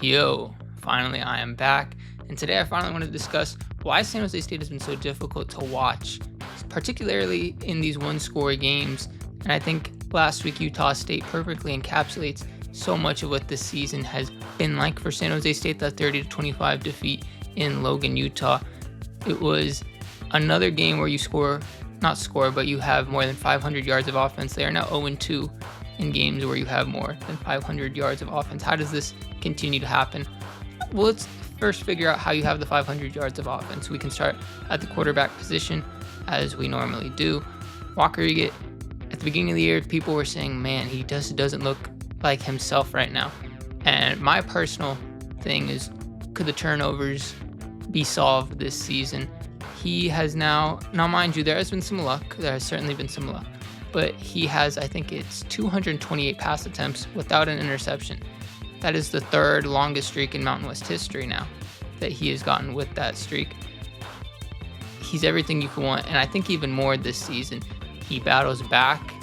Yo, finally I am back, and today I finally want to discuss why San Jose State has been so difficult to watch, particularly in these one-score games. And I think last week Utah State perfectly encapsulates so much of what this season has been like for San Jose State, that 30-25 defeat in Logan, Utah. It was another game where you you have more than 500 yards of offense. They are now 0-2 in games where you have more than 500 yards of offense. How does this continue to happen? Well, let's first figure out how you have the 500 yards of offense. We can start at the quarterback position, as we normally do. Walker Eget, at the beginning of the year, people were saying, man, he just doesn't look like himself right now. And my personal thing is, could the turnovers be solved this season? He has now mind you, there has been some luck. There has certainly been some luck. But he has, I think it's 228 pass attempts without an interception. That is the third longest streak in Mountain West history now that he has gotten with that streak. He's everything you could want, and I think even more this season. He battles back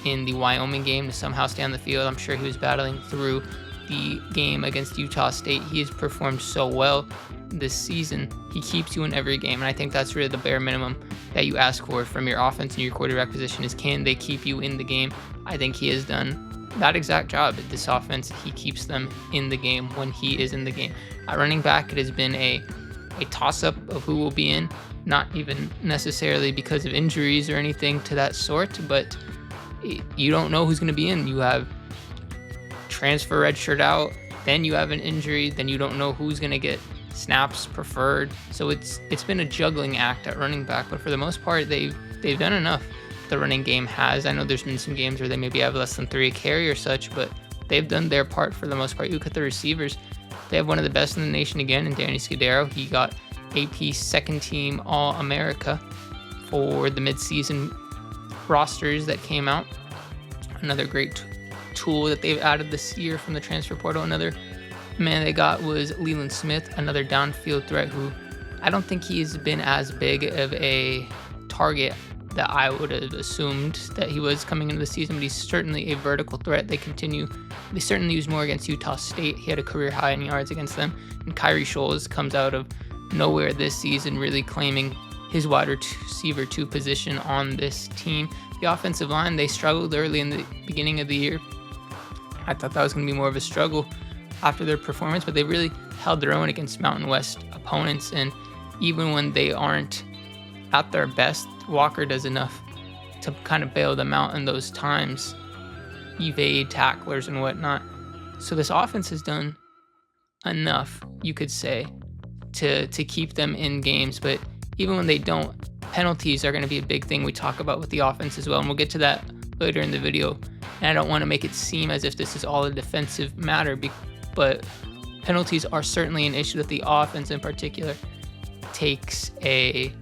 in the Wyoming game to somehow stay on the field. I'm sure he was battling through the game against Utah State. He has performed so well this season. He keeps you in every game, and I think that's really the bare minimum that you ask for from your offense and your quarterback position is, can they keep you in the game? I think he has done that exact job at this offense. He keeps them in the game when he is in the game. At running back, it has been a toss-up of who will be in, not even necessarily because of injuries or anything to that sort, but you don't know who's going to be in. You have transfer redshirt out, then you have an injury, then you don't know who's going to get snaps preferred. So it's been a juggling act at running back, but for the most part, they've done enough. The running game has. I know there's been some games where they maybe have less than 3 a carry or such, but they've done their part for the most part. You look at the receivers, they have one of the best in the nation again in Danny Scudero. He got AP second team All-America for the midseason rosters that came out. Another great tool that they've added this year from the transfer portal. Another man they got was Leland Smith, another downfield threat who I don't think he's been as big of a target that I would have assumed that he was coming into the season, but he's certainly a vertical threat. They certainly use more against Utah State. He had a career high in yards against them. And Kyrie Scholes comes out of nowhere this season, really claiming his wide receiver 2 position on this team. The offensive line, they struggled early in the beginning of the year. I thought that was going to be more of a struggle after their performance, but they really held their own against Mountain West opponents. And even when they aren't at their best, Walker does enough to kind of bail them out in those times, evade tacklers and whatnot. So this offense has done enough, you could say, to keep them in games. But even when they don't, penalties are going to be a big thing we talk about with the offense as well, and we'll get to that later in the video. And I don't want to make it seem as if this is all a defensive matter, but penalties are certainly an issue that the offense in particular takes a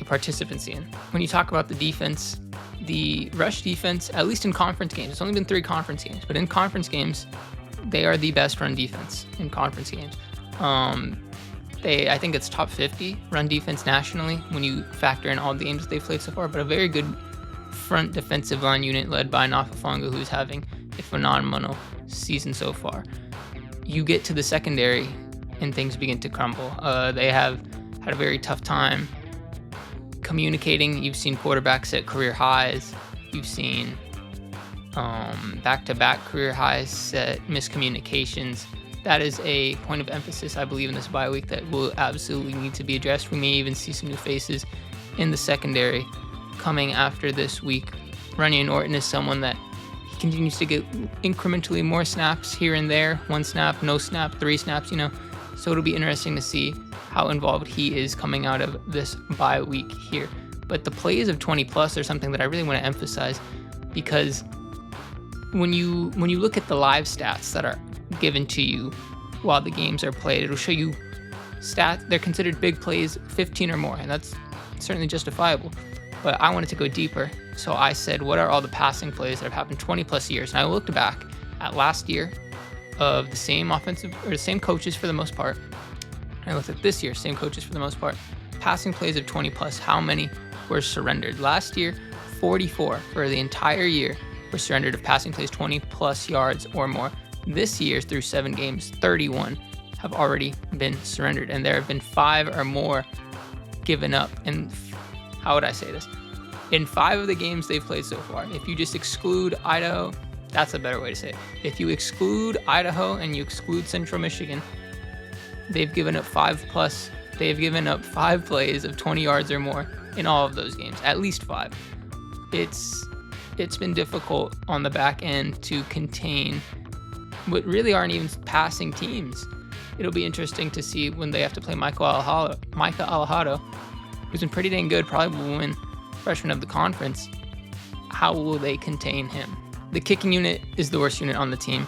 participancy in. When you talk about the defense, the rush defense, at least in conference games, it's only been 3 conference games, but in conference games, they are the best run defense in conference games. I think it's top 50 run defense nationally when you factor in all the games that they've played so far, but a very good front defensive line unit led by Nafafonga, who's having a phenomenal season so far. You get to the secondary and things begin to crumble. They have had a very tough time communicating. You've seen quarterbacks at career highs. You've seen back-to-back career highs set miscommunications. That is a point of emphasis, I believe, in this bye week that will absolutely need to be addressed. We may even see some new faces in the secondary coming after this week. Runyon Norton is someone that he continues to get incrementally more snaps here and there. 1 snap, no snap, 3 snaps, So it'll be interesting to see how involved he is coming out of this bye week here. But the plays of 20 plus are something that I really want to emphasize, because when you look at the live stats that are given to you while the games are played, it'll show you stats. They're considered big plays, 15 or more, and that's certainly justifiable. But I wanted to go deeper, so I said, what are all the passing plays that have happened 20 plus years? And I looked back at last year of the same the same coaches for the most part. I looked at this year, same coaches for the most part. Passing plays of 20 plus, how many were surrendered? Last year, 44 for the entire year were surrendered of passing plays 20 plus yards or more. This year, through 7 games, 31 have already been surrendered, and there have been 5 or more given up. And how would I say this? In 5 of the games they've played so far, if you just exclude Idaho, that's a better way to say it. If you exclude Idaho and you exclude Central Michigan, they've given up 5 plus. They've given up 5 plays of 20 yards or more in all of those games, at least 5. It's been difficult on the back end to contain what really aren't even passing teams. It'll be interesting to see when they have to play Micah Alejado, who's been pretty dang good, probably will win freshman of the conference. How will they contain him? The kicking unit is the worst unit on the team.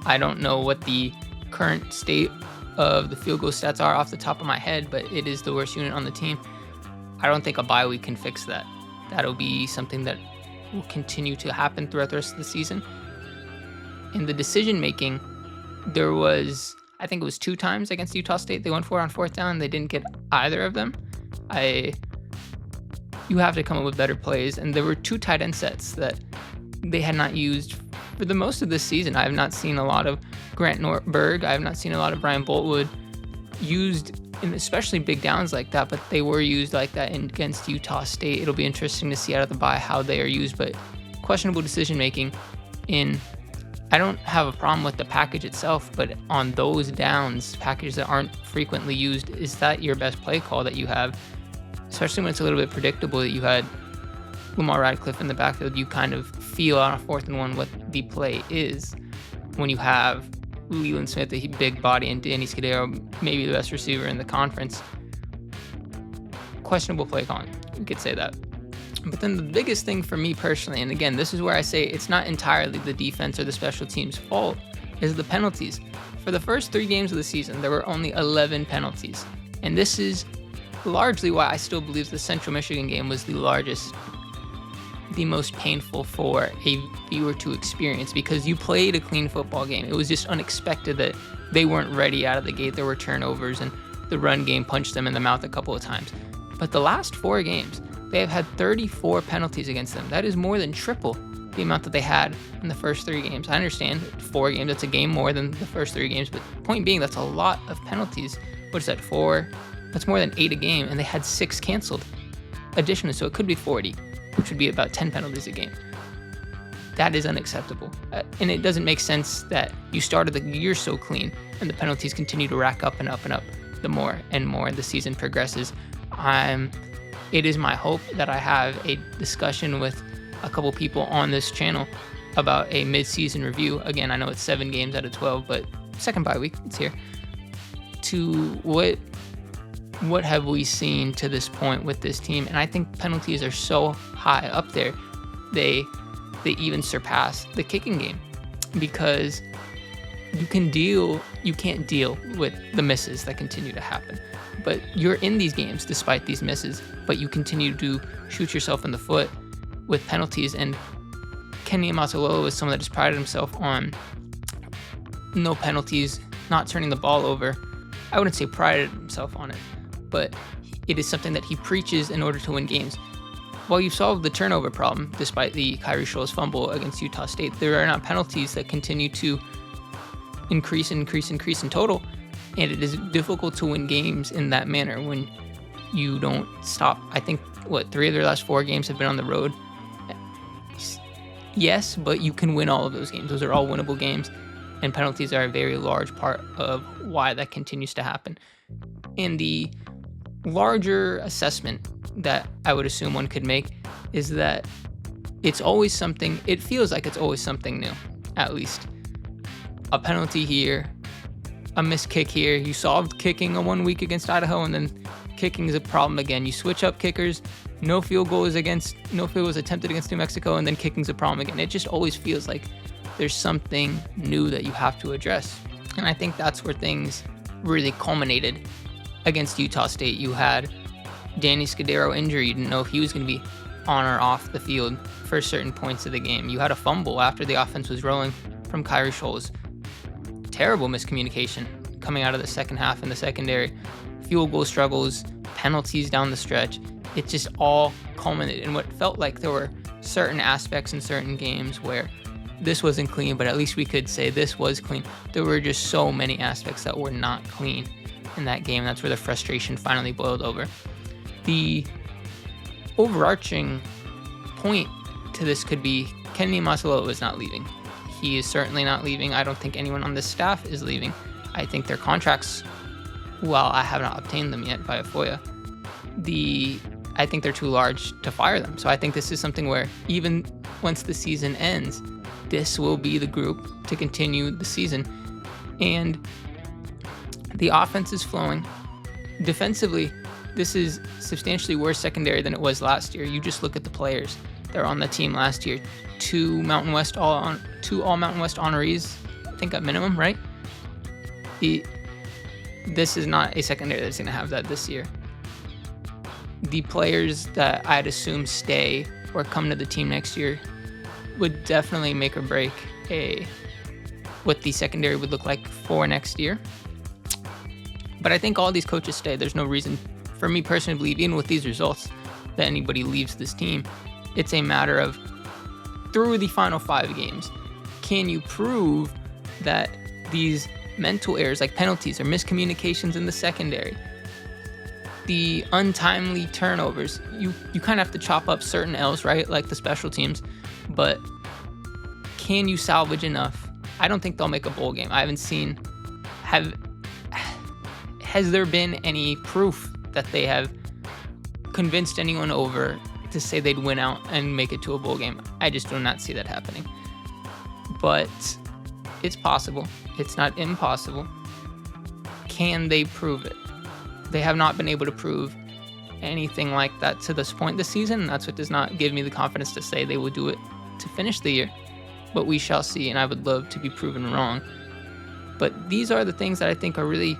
I don't know what the current state of the field goal stats are off the top of my head, but it is the worst unit on the team. I don't think a bye week can fix that. That'll be something that will continue to happen throughout the rest of the season. In the decision making, there was, I think it was 2 times against Utah State they went for it on 4th down. They didn't get either of them. You have to come up with better plays, and there were 2 tight end sets that they had not used for the most of this season. I have not seen a lot of Grant Nortberg. I have not seen a lot of Brian Boltwood used in especially big downs like that, but they were used like that against Utah State. It'll be interesting to see out of the bye how they are used, but questionable decision making I don't have a problem with the package itself, but on those downs, packages that aren't frequently used, is that your best play call that you have? Especially when it's a little bit predictable that you had Lamar Radcliffe in the backfield, you kind of feel on a 4th and 1 what the play is. When you have Leland Smith, a big body, and Danny Scudero, maybe the best receiver in the conference, questionable play calling, you could say that. But then the biggest thing for me personally, and again, this is where I say it's not entirely the defense or the special teams' fault, is the penalties. For the first 3 games of the season, there were only 11 penalties. And this is largely why I still believe the Central Michigan game was the most painful for a viewer to experience, because you played a clean football game. It was just unexpected that they weren't ready out of the gate. There were turnovers, and the run game punched them in the mouth a couple of times. But the last 4 games, they have had 34 penalties against them. That is more than triple the amount that they had in the first 3 games. I understand 4 games, that's a game more than the first 3 games, but point being, that's a lot of penalties. What is that, 4? That's more than 8 a game, and they had 6 canceled additionally, so it could be 40, which would be about 10 penalties a game. That is unacceptable. And it doesn't make sense that you started the year so clean, and the penalties continue to rack up and up and up the more and more the season progresses. It is my hope that I have a discussion with a couple people on this channel about a mid-season review. Again, I know it's 7 games out of 12, but second bye week, it's here. To what have we seen to this point with this team? And I think penalties are so high up there, they even surpass the kicking game, because you can't deal with the misses that continue to happen. But you're in these games despite these misses, but you continue to shoot yourself in the foot with penalties. And Kenny Amatololo is someone that just prided himself on no penalties, not turning the ball over. I wouldn't say prided himself on it, but it is something that he preaches in order to win games. While you've solved the turnover problem, despite the Kyrie Scholes fumble against Utah State, there are not penalties that continue to increase in total. And it is difficult to win games in that manner when you don't stop. I think, 3 of their last 4 games have been on the road. Yes, but you can win all of those games. Those are all winnable games. And penalties are a very large part of why that continues to happen. And the larger assessment that I would assume one could make is that it feels like it's always something new, at least. A penalty here, a missed kick here. You solved kicking a 1 week against Idaho, and then kicking is a problem again. You switch up kickers, no field goals attempted against New Mexico, and then kicking's a problem again. It just always feels like there's something new that you have to address. And I think that's where things really culminated against Utah State. You had Danny Scudero injury. You didn't know if he was going to be on or off the field for certain points of the game. You had a fumble after the offense was rolling from Kyrie Scholes. Terrible miscommunication coming out of the second half in the secondary. Field goal struggles, penalties down the stretch. It just all culminated in what felt like there were certain aspects in certain games where this wasn't clean, but at least we could say this was clean. There were just so many aspects that were not clean in that game. That's where the frustration finally boiled over. The overarching point to this could be Kenny Masaloa is not leaving. He is certainly not leaving. I don't think anyone on this staff is leaving. I think their contracts, well, I have not obtained them yet via FOIA. I think they're too large to fire them. So I think this is something where even once the season ends, this will be the group to continue the season. And the offense is flowing. Defensively, this is substantially worse secondary than it was last year. You just look at the players that were on the team last year. Two all Mountain West honorees, I think at minimum, right? This is not a secondary that's going to have that this year. The players that I'd assume stay or come to the team next year would definitely make or break what the secondary would look like for next year. But I think all these coaches stay. There's no reason for me personally to believe, even with these results, that anybody leaves this team. It's a matter of, through the final 5 games, can you prove that these mental errors like penalties or miscommunications in the secondary, the untimely turnovers, you kind of have to chop up certain L's, right? Like the special teams, but can you salvage enough? I don't think they'll make a bowl game. I haven't seen, has there been any proof that they have convinced anyone over to say they'd win out and make it to a bowl game? I just do not see that happening. But it's possible. It's not impossible. Can they prove it? They have not been able to prove anything like that to this point this season. That's what does not give me the confidence to say they will do it to finish the year. But we shall see, and I would love to be proven wrong. But these are the things that I think are really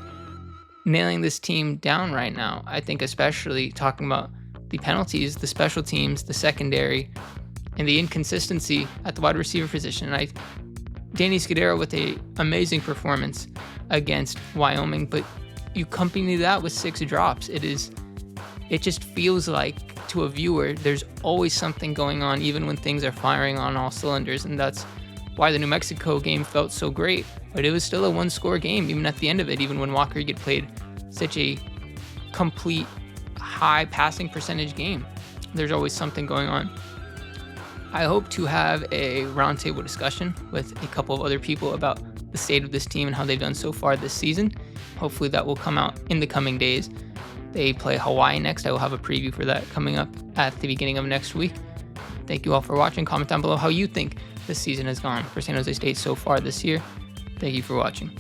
nailing this team down right now. I think especially talking about the penalties, the special teams, the secondary, and the inconsistency at the wide receiver position. And Danny Scudero with an amazing performance against Wyoming, but you accompany that with 6 drops. It just feels like to a viewer, there's always something going on, even when things are firing on all cylinders. And that's why the New Mexico game felt so great. But it was still a 1-score game, even at the end of it, even when Walker Eaget played such a complete high passing percentage game. There's always something going on. I hope to have a roundtable discussion with a couple of other people about the state of this team and how they've done so far this season. Hopefully that will come out in the coming days. They play Hawaii next. I will have a preview for that coming up at the beginning of next week. Thank you all for watching. Comment down below how you think this season has gone for San Jose State so far this year. Thank you for watching.